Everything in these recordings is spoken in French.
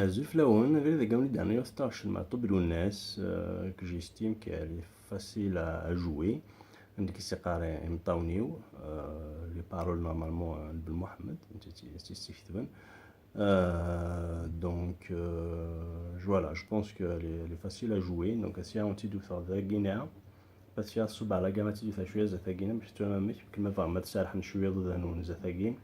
Zuflaouen, avec des gamins derniers stages de Matoub Lounes, que j'estime qu'elle est facile à jouer. عندك السقارة Imettawen-iw, les paroles normalement de mohamed, c'est donc voilà, je pense qu'elle est facile à jouer. Donc si on تيجي faire ذاقينا بس فيها الصبع على قامة تيجي فيها شوية زثاقينا باش تمامك كما فهم ما تسارحن شوية ضد هنون زثاقين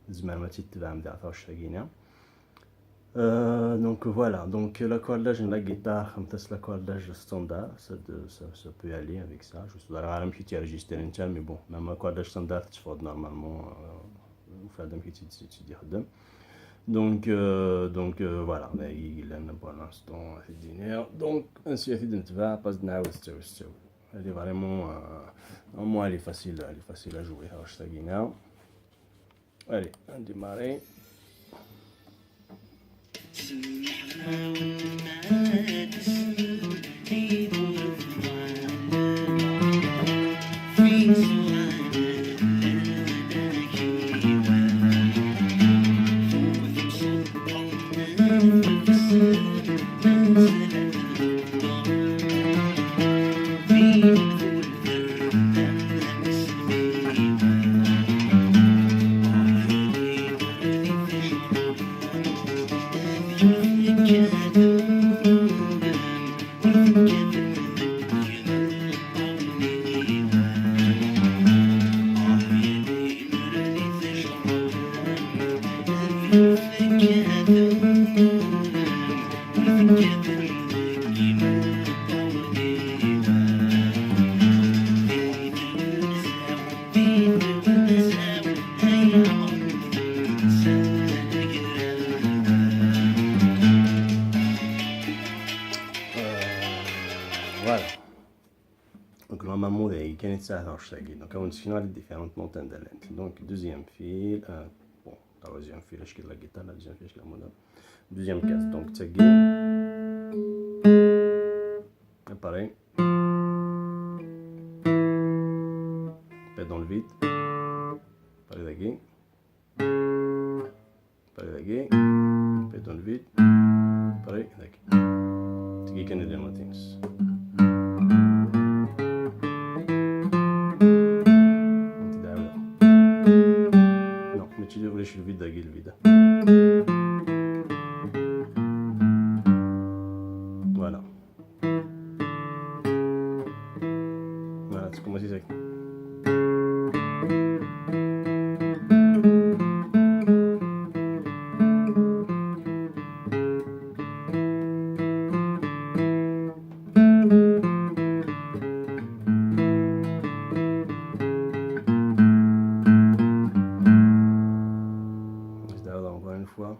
زمان ما تتبع مدع فاش ثاقينا. Donc voilà, donc l'accordage de la guitare, c'est l'accordage standard, ça peut y aller avec ça. Je suis un petit registre interne, mais bon, même l'accordage standard, tu fais normalement, ou faire d'un petit dire. Donc voilà, mais il est pour l'instant à dîner. Donc ainsi à va pas de now, elle est vraiment, au moins elle est facile à jouer. Allez, on démarre. Voilà. Donc normalement, il y a donc on a les différentes montagnes de lente. Donc deuxième fil, bon, troisième fil, je la guitare, la deuxième fil, je la monnaie. Deuxième case, donc tsagui. Et pareil. Pète dans le vide. Pareil d'agui. Pareil d'agui. Pète dans le vide. Pareil d'agui. Tsagui Canadian Latins. Le vide d'agui, le vide. Voilà. Voilà, c'est comme ça. Encore une fois.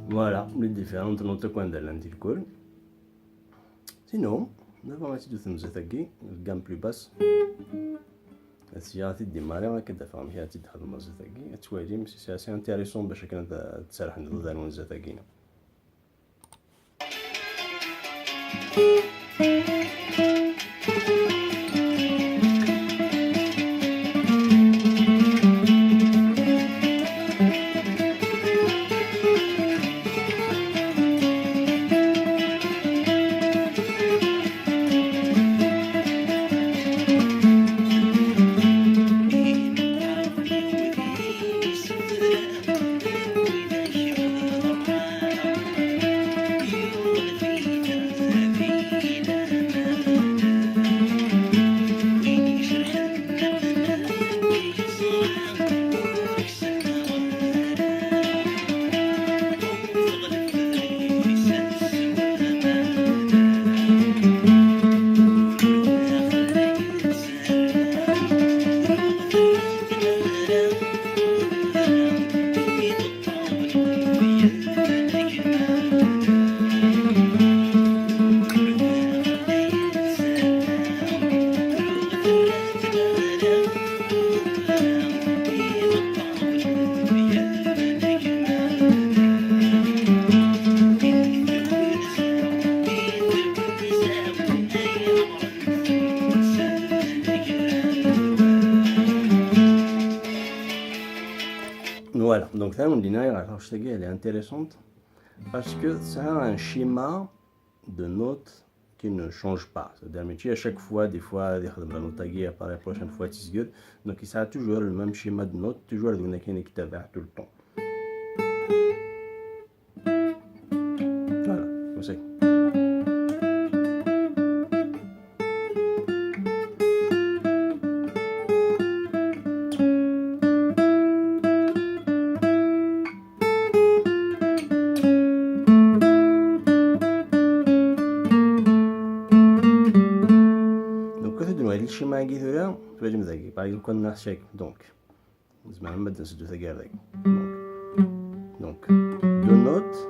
Voilà les différentes notes qu'on a dans le sinon, nous avons essayé de faire une gamme plus basse. Si on démarrer, on va faire une gamme c'est assez intéressant parce que c'est assez intéressant. Donc ça, on dit elle est intéressante parce que ça a un schéma de notes qui ne change pas. C'est-à-dire à chaque fois, des fois, la note apparaît la prochaine fois, donc il a toujours le même schéma de notes, toujours tout le temps. Voilà, comme ça. Par exemple, quand on a chèque, donc, deux notes, deux notes,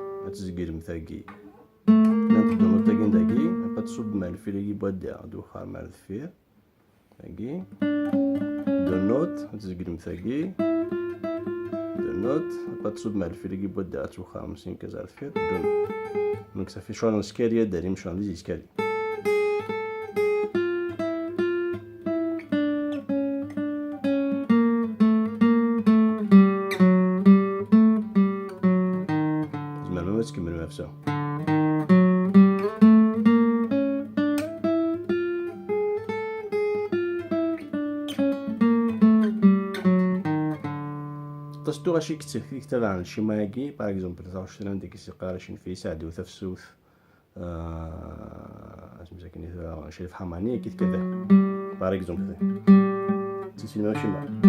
donc ça fait شلون اسكالية دارين شلون ليزي اسكالي. نفسه. تصدق شي كتاب عن شي ماكي باغ اكزومبل 23 ديك السيقاره شي في سعد وتفسوث مساكن شي في حمانيه كيف كذا باغ اكزومبل تسمى ماشي ما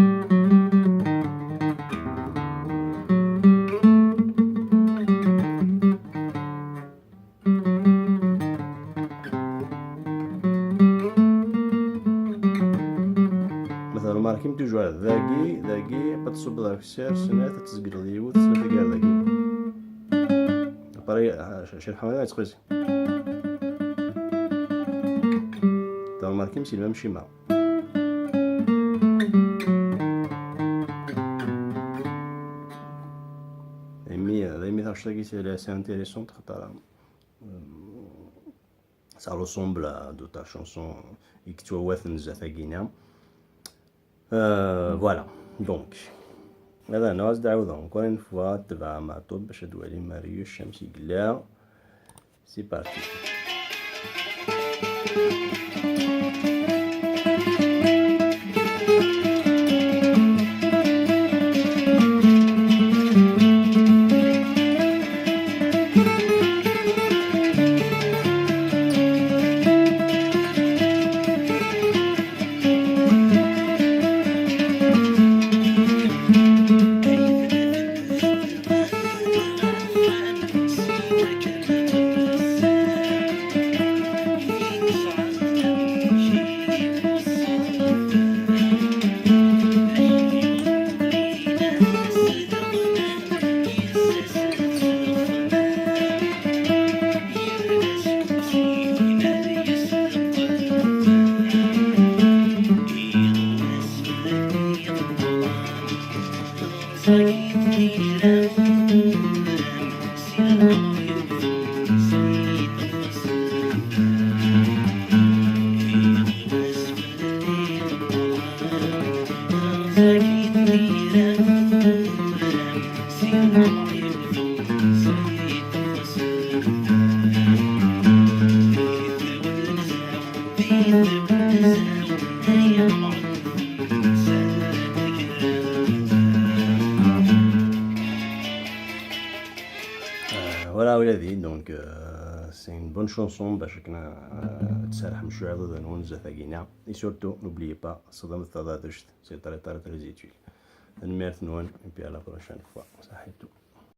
كيما توجور ذاكي بتصب ذاك السير سنة تتزقر اليوت سنة تقال ذاكي باري شي الحمامات تقيسي دار ماركي مسي المام شيما ذايمي تاع شتاكي سي assez intéressant خاطر ça ressemble à d'autres chansons يكتوا واثن زثاقينا. Voilà, donc هذا ناس دعوة encore une fois تبع ماتوب باش دوالي ماريو الشمسي قلا. سي بارتي. Voilà ولادي دونك سي une bonne chanson باش كنا تسرح مشروع ضد نونز ثقينا اي سورتو n'oubliez pas صدام التضادشت سي طريقة ريزيتويل الميرث نون et puis à la prochaine fois صحيتو.